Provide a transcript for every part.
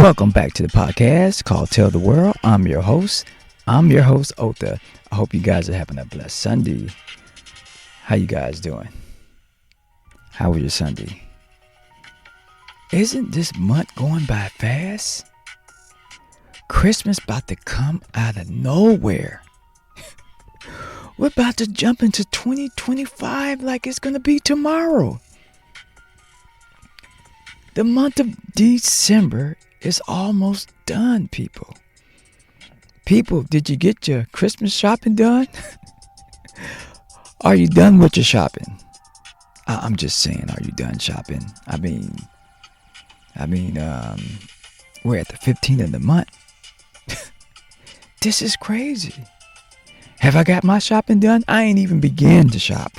Welcome back to the podcast called Tell the World. I'm your host, Otha. I hope you guys are having a blessed Sunday. How you guys doing? How was your Sunday? Isn't this month going by fast? Christmas about to come out of nowhere. We're about to jump into 2025 like it's going to be tomorrow. The month of December is almost done, people. People, did you get your Christmas shopping done? Are you done with your shopping? I'm just saying, are you done shopping? I mean, we're at the 15th of the month. This is crazy. Have I got my shopping done? I ain't even began to shop.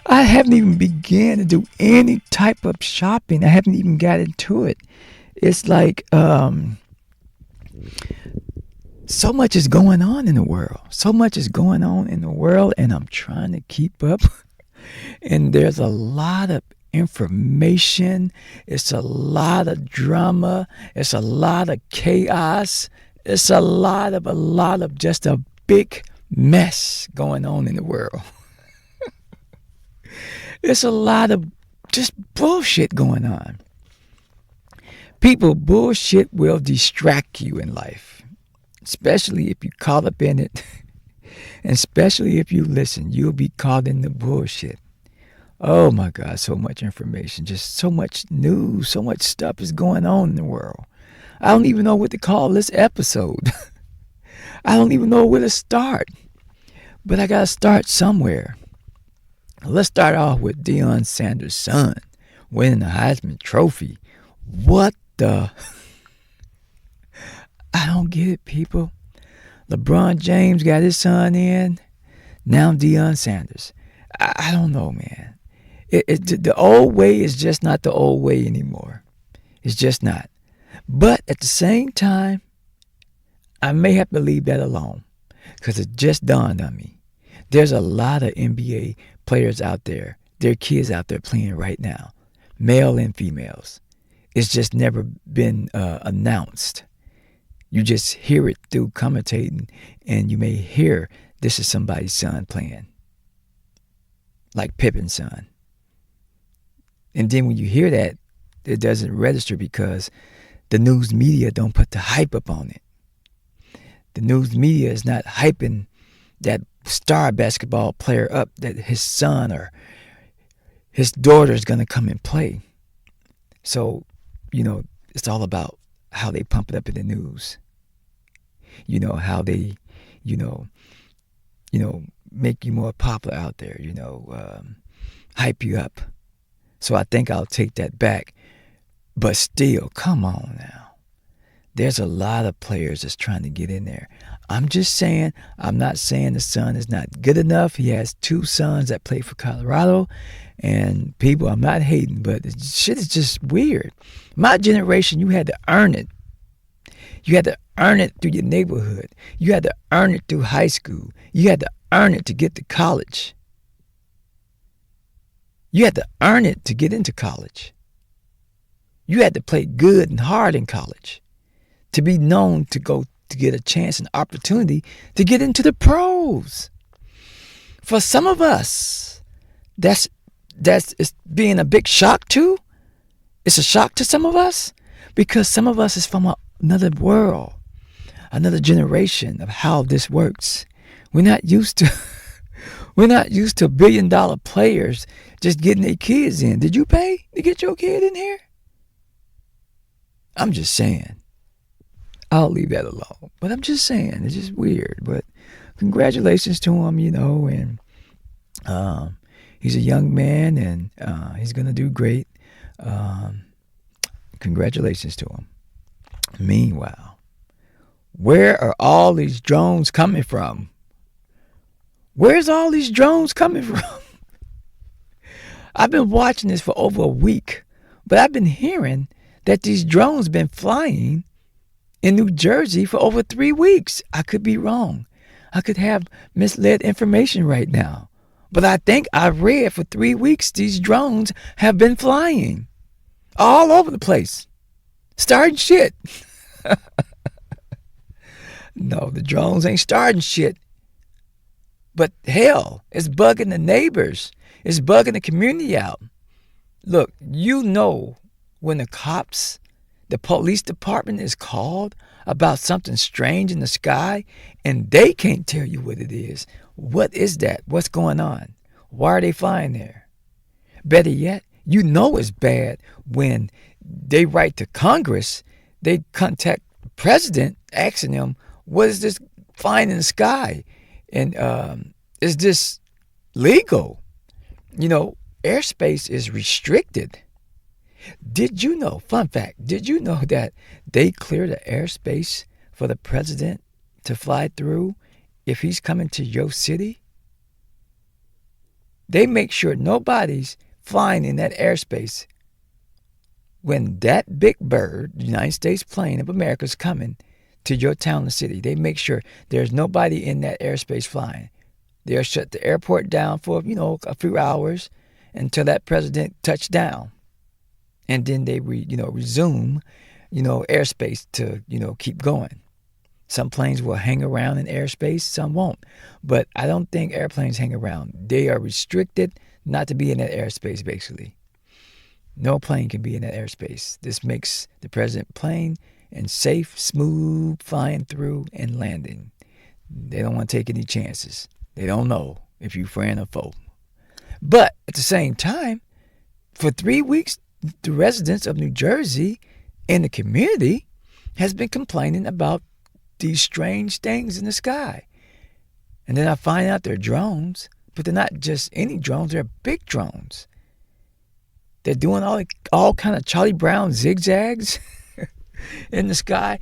I haven't even began to do any type of shopping. I haven't even got into it. It's like so much is going on in the world. So much is going on in the world, and I'm trying to keep up. And there's a lot of information. It's a lot of drama. It's a lot of chaos. It's a lot of just a big mess going on in the world. It's a lot of just bullshit going on. People, bullshit will distract you in life, especially if you're caught up in it, and especially if you listen. You'll be caught in the bullshit. Oh my God, so much information, just so much news, so much stuff is going on in the world. I don't even know what to call this episode. I don't even know where to start, but I got to start somewhere. Let's start off with Deion Sanders' son winning the Heisman Trophy. What the? I don't get it, people. LeBron James got his son in. Now Deion Sanders. I don't know, man. The old way is just not the old way anymore. It's just not. But at the same time, I may have to leave that alone because it just dawned on me. There's a lot of NBA players out there, there are kids out there playing right now, male and females. It's just never been announced. You just hear it through commentating, and you may hear this is somebody's son playing, like Pippen's son. And then when you hear that, it doesn't register because the news media don't put the hype up on it. The news media is not hyping that star basketball player up, that his son or his daughter is going to come and play. So, it's all about how they pump it up in the news. How they, make you more popular out there, hype you up. So I think I'll take that back. But still, come on now. There's a lot of players that's trying to get in there. I'm just saying, I'm not saying the son is not good enough. He has two sons that play for Colorado. And people, I'm not hating, but shit is just weird. My generation, you had to earn it. You had to earn it through your neighborhood. You had to earn it through high school. You had to earn it to get to college. You had to earn it to get into college. You had to play good and hard in college to be known to go to get a chance and opportunity to get into the pros. For some of us, that's it's being a big shock too. It's a shock to some of us because some of us is from another world, another generation of how this works. We're not used to $1 billion players just getting their kids in. Did you pay to get your kid in here? I'm just saying. I'll leave that alone. But I'm just saying, it's just weird. But congratulations to him, and he's a young man, and he's going to do great. Congratulations to him. Meanwhile, where are all these drones coming from? Where's all these drones coming from? I've been watching this for over a week, but I've been hearing that these drones been flying in New Jersey for over 3 weeks. I could be wrong. I could have misled information right now. But I think I read for 3 weeks these drones have been flying all over the place. starting shit. No, the drones ain't starting shit. But hell, it's bugging the neighbors. It's bugging the community out. Look, you know when the police department is called about something strange in the sky and they can't tell you what it is. What is that? What's going on? Why are they flying there? Better yet, you know it's bad when they write to Congress, they contact the president asking them, what is this flying in the sky? And is this legal? You know, airspace is restricted. Did you know, fun fact, did you know that they clear the airspace for the president to fly through if he's coming to your city? They make sure nobody's flying in that airspace when that big bird, the United States plane of America, is coming to your town or city. They make sure there's nobody in that airspace flying. They'll shut the airport down for, a few hours until that president touched down. And then they resume, airspace to, keep going. Some planes will hang around in airspace, some won't. But I don't think airplanes hang around. They are restricted not to be in that airspace, basically. No plane can be in that airspace. This makes the president plain and safe, smooth flying through and landing. They don't want to take any chances. They don't know if you're friend or foe. But at the same time, for 3 weeks, the residents of New Jersey and the community has been complaining about these strange things in the sky. And then I find out they're drones, but they're not just any drones, they're big drones. They're doing all kind of Charlie Brown zigzags in the sky.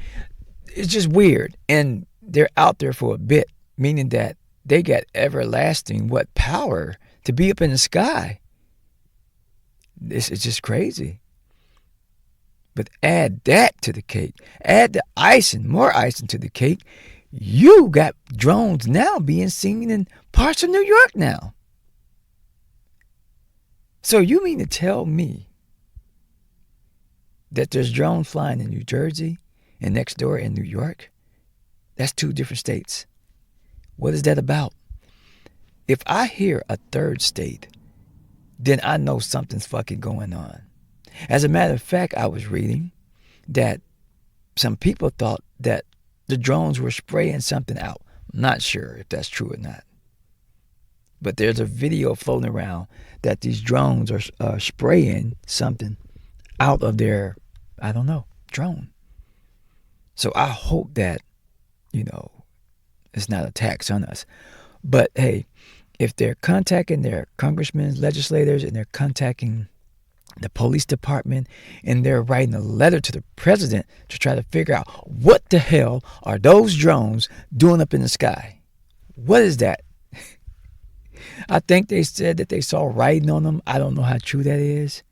It's just weird. And they're out there for a bit, meaning that they got everlasting power to be up in the sky. This is just crazy. But add that to the cake. Add the icing, more icing to the cake. You got drones now being seen in parts of New York now. So you mean to tell me that there's drones flying in New Jersey and next door in New York? That's 2 different states. What is that about? If I hear a third state, then I know something's fucking going on. As a matter of fact, I was reading that some people thought that the drones were spraying something out. I'm not sure if that's true or not. But there's a video floating around that these drones are spraying something out of their, drone. So I hope that, it's not a tax on us. But hey, if they're contacting their congressmen, legislators, and they're contacting the police department, and they're writing a letter to the president to try to figure out what the hell are those drones doing up in the sky? What is that? I think they said that they saw writing on them. I don't know how true that is.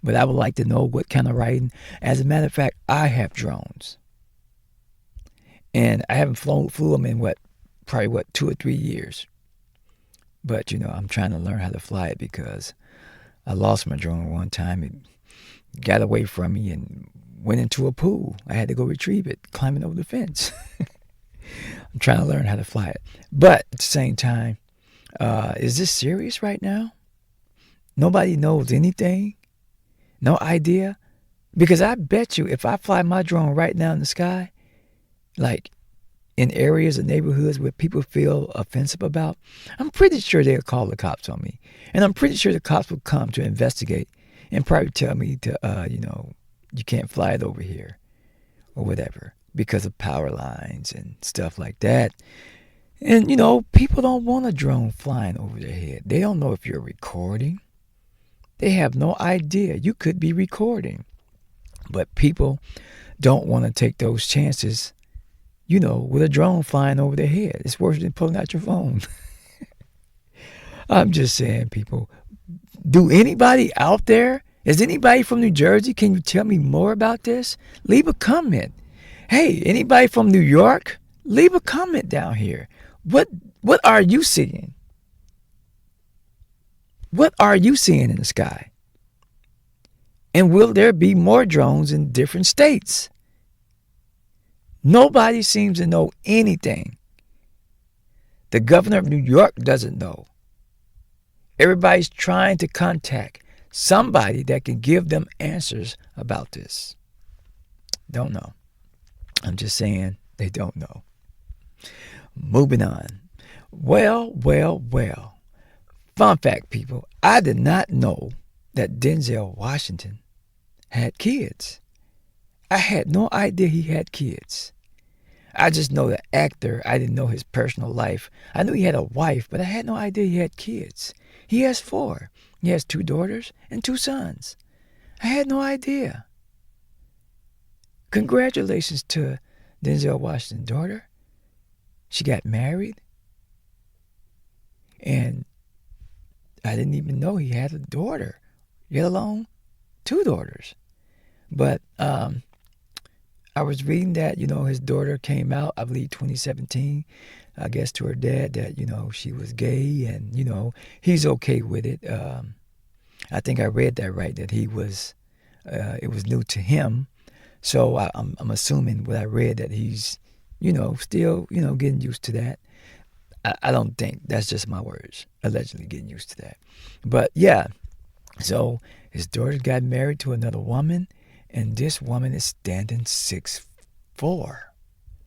But I would like to know what kind of writing. As a matter of fact, I have drones. And I haven't flew them in probably 2 or 3 years. But, I'm trying to learn how to fly it because I lost my drone one time. It got away from me and went into a pool. I had to go retrieve it, climbing over the fence. I'm trying to learn how to fly it. But at the same time, is this serious right now? Nobody knows anything? No idea? Because I bet you if I fly my drone right now in the sky, like in areas or neighborhoods where people feel offensive about, I'm pretty sure they'll call the cops on me. And I'm pretty sure the cops will come to investigate and probably tell me to, you can't fly it over here or whatever because of power lines and stuff like that. And, people don't want a drone flying over their head. They don't know if you're recording. They have no idea. You could be recording. But people don't want to take those chances, with a drone flying over their head. It's worse than pulling out your phone. I'm just saying, people. Do anybody out there, is anybody from New Jersey, can you tell me more about this? Leave a comment. Hey, anybody from New York? Leave a comment down here. What are you seeing? What are you seeing in the sky? And will there be more drones in different states? Nobody seems to know anything. The governor of New York doesn't know. Everybody's trying to contact somebody that can give them answers about this. Don't know. I'm just saying they don't know. Moving on. Well. Fun fact, people. I did not know that Denzel Washington had kids. I had no idea he had kids. I just know the actor. I didn't know his personal life. I knew he had a wife, but I had no idea he had kids. He has 4. He has 2 daughters and 2 sons. I had no idea. Congratulations to Denzel Washington's daughter. She got married. And I didn't even know he had a daughter, let alone 2 daughters. But I was reading that, his daughter came out, I believe 2017, I guess to her dad that, she was gay and, he's okay with it. I think I read that right, that it was new to him. So I'm assuming what I read that he's, still, getting used to that. I don't think, that's just my words, allegedly getting used to that. But yeah, so his daughter got married to another woman, and this woman is standing 6'4".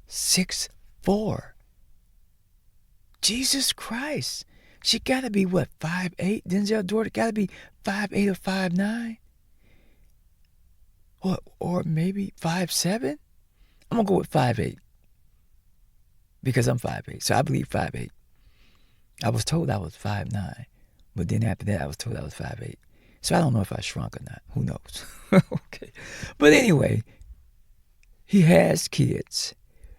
6'4". Jesus Christ. She got to be, what, 5'8"? Denzel's daughter got to be 5'8" or 5'9"? Or maybe 5'7"? I'm going to go with 5'8". Because I'm 5'8". So I believe 5'8". I was told I was 5'9". But then after that, I was told I was 5'8". So I don't know if I shrunk or not. Who knows? Okay. But anyway, he has kids.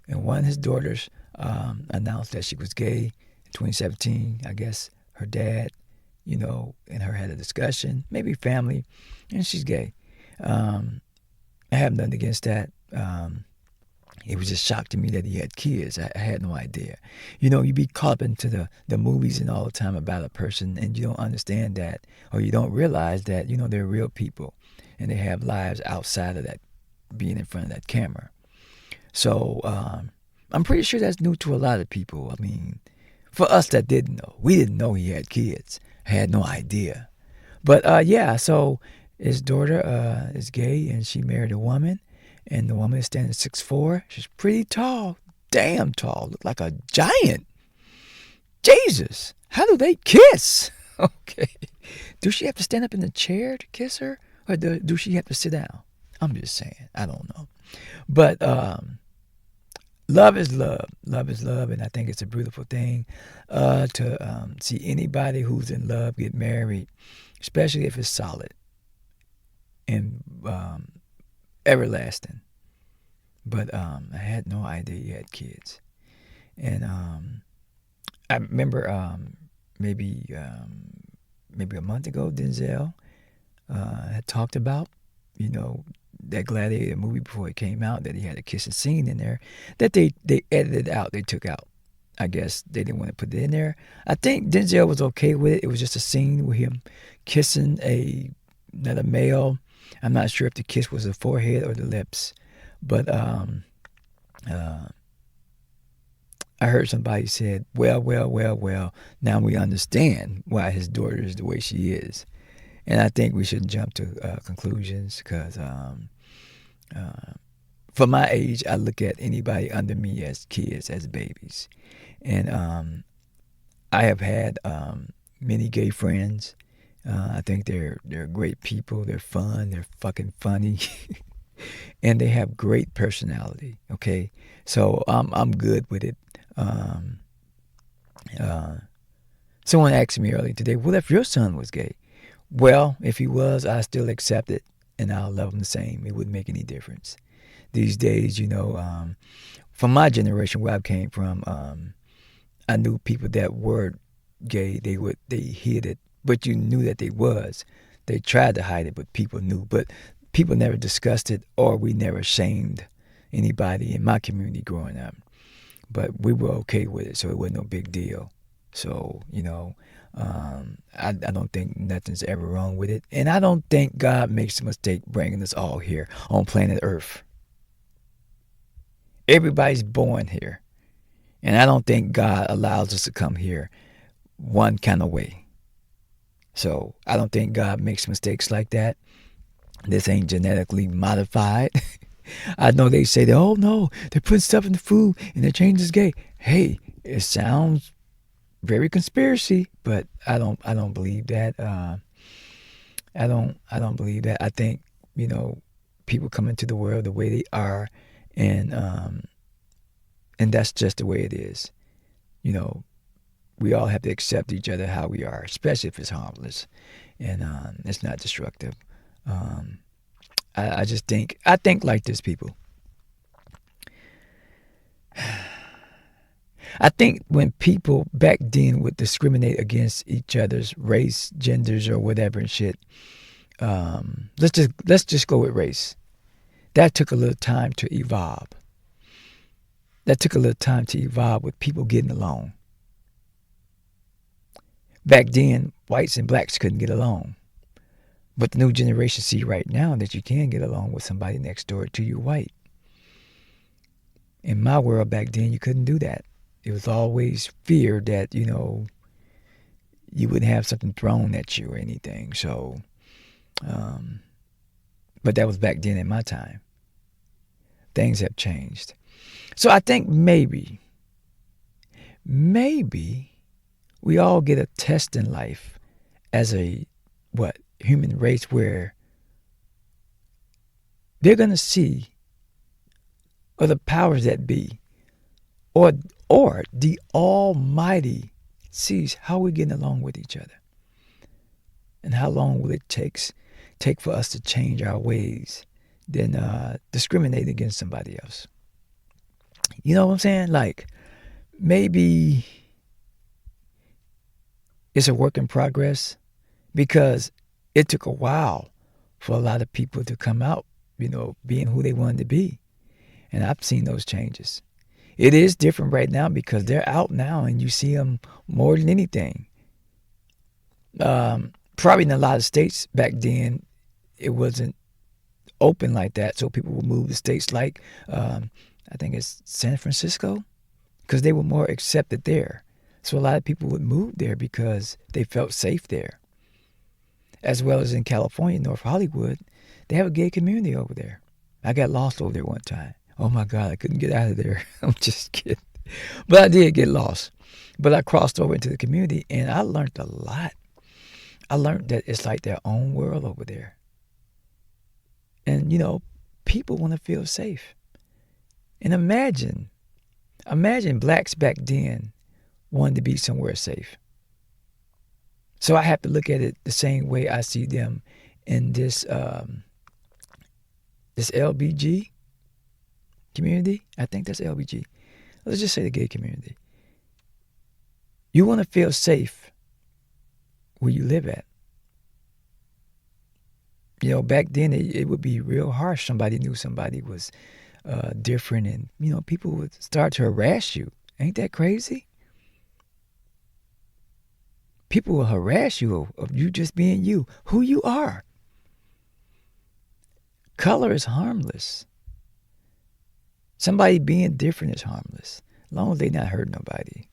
And one of his daughters announced that she was gay in 2017. I guess her dad, and her had a discussion, maybe family, and she's gay. I have nothing against that. It was just shocked to me that he had kids. I had no idea. You be caught up into the movies and all the time about a person, and you don't understand that, or you don't realize that, they're real people, and they have lives outside of that, being in front of that camera. So I'm pretty sure that's new to a lot of people. I mean, for us that didn't know, we didn't know he had kids. I had no idea. But yeah, so his daughter is gay, and she married a woman. And the woman is standing 6'4". She's pretty tall. Damn tall. Look like a giant. Jesus. How do they kiss? Okay. Do she have to stand up in the chair to kiss her? Or do she have to sit down? I'm just saying. I don't know. But love is love. Love is love. And I think it's a beautiful thing to see anybody who's in love get married, especially if it's solid and everlasting. But I had no idea he had kids. And I remember maybe a month ago, Denzel had talked about, that Gladiator movie before it came out, that he had a kissing scene in there that they edited out, they took out. I guess they didn't want to put it in there. I think Denzel was okay with it. It was just a scene with him kissing another male. I'm not sure if the kiss was the forehead or the lips, but I heard somebody said, well, now we understand why his daughter is the way she is. And I think we shouldn't jump to conclusions because for my age, I look at anybody under me as kids, as babies. And I have had many gay friends. I think they're great people. They're fun. They're fucking funny. And they have great personality. Okay, so I'm good with it. Someone asked me earlier today, what if your son was gay? Well, if he was, I still accept it, and I'll love him the same. It wouldn't make any difference. These days, from my generation where I came from, I knew people that were gay. They hid it, but you knew that they was. They tried to hide it, but people knew. But people never discussed it, or we never shamed anybody in my community growing up. But we were okay with it, so it wasn't no big deal. So, I don't think nothing's ever wrong with it. And I don't think God makes a mistake bringing us all here on planet Earth. Everybody's born here. And I don't think God allows us to come here one kind of way. So I don't think God makes mistakes like that. This ain't genetically modified. I know they say that, oh no, they're putting stuff in the food and they're changing this gay. Hey, it sounds very conspiracy, but I don't believe that. I don't believe that. I think, people come into the world the way they are, and that's just the way it is. You know, we all have to accept each other how we are, especially if it's harmless and it's not destructive. Um, I think like this, people. I think when people back then would discriminate against each other's race, genders, or whatever and shit, let's just go with race. That took a little time to evolve. That took a little time to evolve with people getting along. Back then, whites and blacks couldn't get along. But the new generation see right now that you can get along with somebody next door to you white. In my world back then, you couldn't do that. It was always fear that, you wouldn't have something thrown at you or anything. So, but that was back then in my time. Things have changed. So I think maybe we all get a test in life as a, human race where they're going to see, or the powers that be, or the Almighty sees how we're getting along with each other, and how long will it take for us to change our ways, than discriminate against somebody else. You know what I'm saying? Like, maybe it's a work in progress, because it took a while for a lot of people to come out, being who they wanted to be. And I've seen those changes. It is different right now because they're out now and you see them more than anything. Probably in a lot of states back then, it wasn't open like that. So people would move to states like, I think it's San Francisco, because they were more accepted there. So a lot of people would move there because they felt safe there. As well as in California, North Hollywood, they have a gay community over there. I got lost over there one time. Oh my God, I couldn't get out of there. I'm just kidding. But I did get lost. But I crossed over into the community and I learned a lot. I learned that it's like their own world over there. And, people want to feel safe. And imagine blacks back then wanted to be somewhere safe. So I have to look at it the same way I see them in this LBG community. I think that's LBG. Let's just say the gay community. You want to feel safe where you live at. Back then it would be real harsh. Somebody knew somebody was different, and people would start to harass you. Ain't that crazy? People will harass you of you just being you, who you are. Color is harmless. Somebody being different is harmless, as long as they not hurt nobody.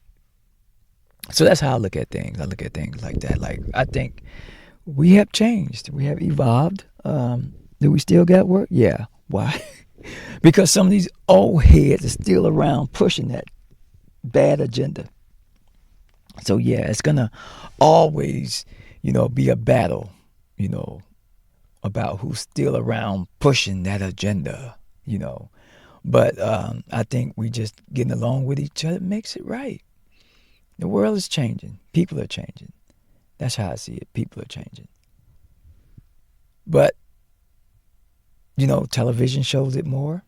So that's how I look at things. I look at things like that. Like, I think we have changed. We have evolved. Do we still got work? Yeah. Why? Because some of these old heads are still around pushing that bad agenda. So yeah, it's gonna always, be a battle, about who's still around pushing that agenda. But I think we just getting along with each other makes it right. The world is changing. People are changing. That's how I see it. People are changing. But, television shows it more.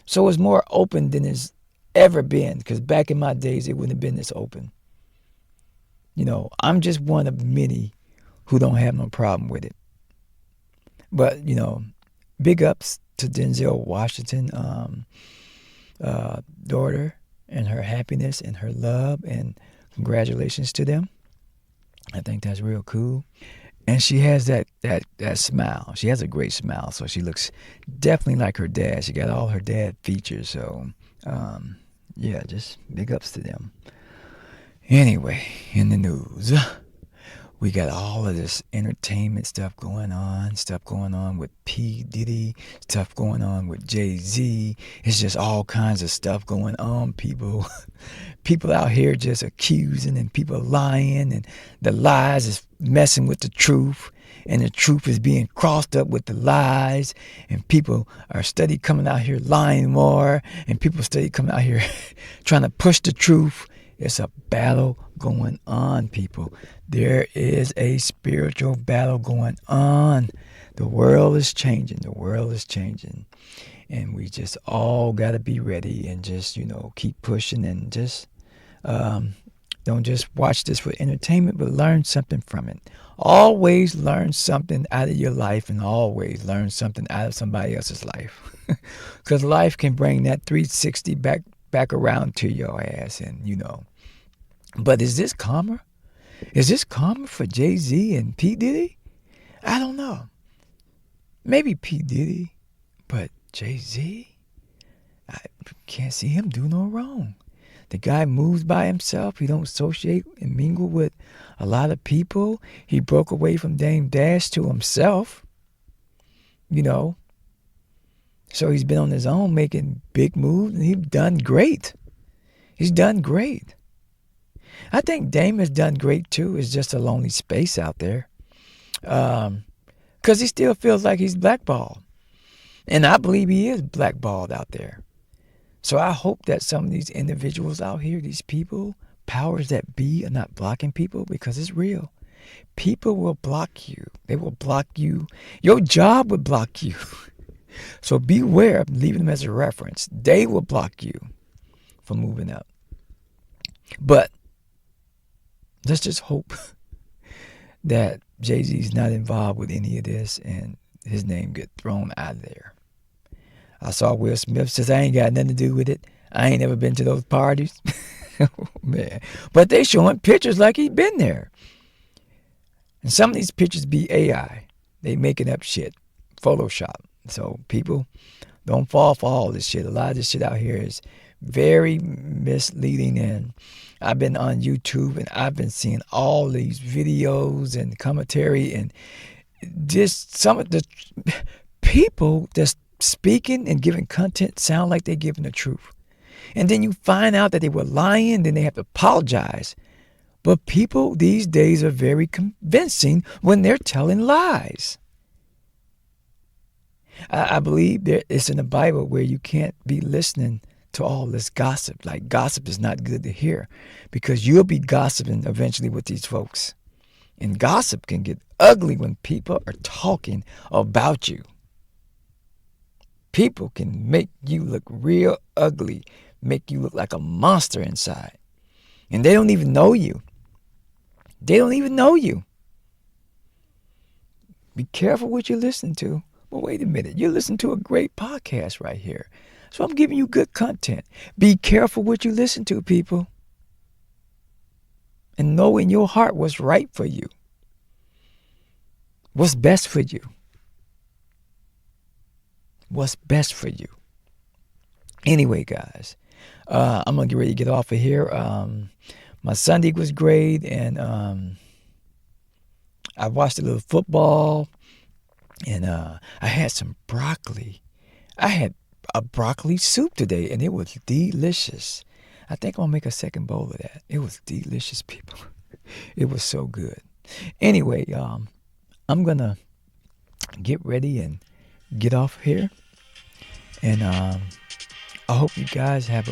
So it's more open than it's ever been. Because back in my days, it wouldn't have been this open. I'm just one of many who don't have no problem with it. But, big ups to Denzel Washington, daughter, and her happiness and her love, and Congratulations to them. I think that's real cool. And she has that smile. She has a great smile, so she looks definitely like her dad. She got all her dad features. So, yeah, just big ups to them. Anyway, in the news, we got all of this entertainment stuff going on with P. Diddy, stuff going on with Jay-Z. It's just all kinds of stuff going on, people. People out here just accusing and people lying, and the lies is messing with the truth, and the truth is being crossed up with the lies, and people are steady coming out here lying more, and people steady coming out here trying to push the truth. It's a battle going on, people. There is a spiritual battle going on. The world is changing. The world is changing. And we just all got to be ready and just, keep pushing and just don't just watch this for entertainment, but learn something from it. Always learn something out of your life and always learn something out of somebody else's life. Because life can bring that 360 back around to your ass, and But is this karma? Is this karma for Jay-Z and P. Diddy? I don't know. Maybe P. Diddy, but Jay-Z? I can't see him do no wrong. The guy moves by himself. He don't associate and mingle with a lot of people. He broke away from Dame Dash to himself. So he's been on his own making big moves, and he's done great. He's done great. I think Dame has done great too. It's just a lonely space out there. Because he still feels like he's blackballed. And I believe he is blackballed out there. So I hope that some of these individuals out here, these people, powers that be, are not blocking people, because it's real. People will block you. They will block you. Your job will block you. So beware of leaving them as a reference. They will block you from moving up. But let's just hope that Jay-Z's not involved with any of this and his name get thrown out of there. I saw Will Smith says, I ain't got nothing to do with it. I ain't never been to those parties. Oh, man. But they showing pictures like he been there. And some of these pictures be AI. They making up shit. Photoshop. So people, don't fall for all this shit. A lot of this shit out here is very misleading, and I've been on YouTube and I've been seeing all these videos and commentary, and just some of the people that's speaking and giving content sound like they're giving the truth. And then you find out that they were lying, then they have to apologize. But people these days are very convincing when they're telling lies. I believe it's in the Bible where you can't be listening to all this gossip. Like, gossip is not good to hear, because you'll be gossiping eventually with these folks. And gossip can get ugly when people are talking about you. People can make you look real ugly, make you look like a monster inside. And they don't even know you. They don't even know you. Be careful what you listen to. But wait a minute, you're listening to a great podcast right here. So I'm giving you good content. Be careful what you listen to, people. And know in your heart what's right for you. What's best for you. What's best for you. Anyway, guys, I'm going to get ready to get off of here. My Sunday was great, and I watched a little football. And I had some broccoli. I had a broccoli soup today, and it was delicious. I think I'm going to make a second bowl of that. It was delicious, people. It was so good. Anyway, I'm going to get ready and get off here. And I hope you guys have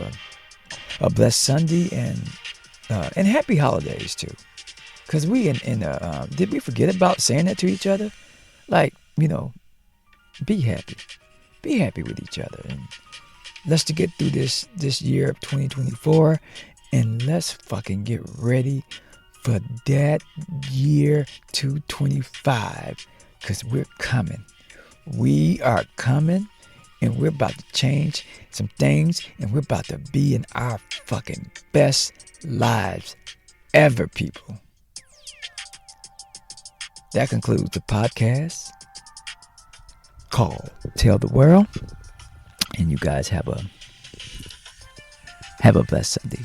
a blessed Sunday and happy holidays, too. Because did we forget about saying that to each other? Like, be happy. Be happy with each other. And let's get through this year of 2024. And let's fucking get ready for that year 225. Because we're coming. We are coming. And we're about to change some things. And we're about to be in our fucking best lives ever, people. That concludes the podcast called Tell the World. And you guys have a blessed Sunday.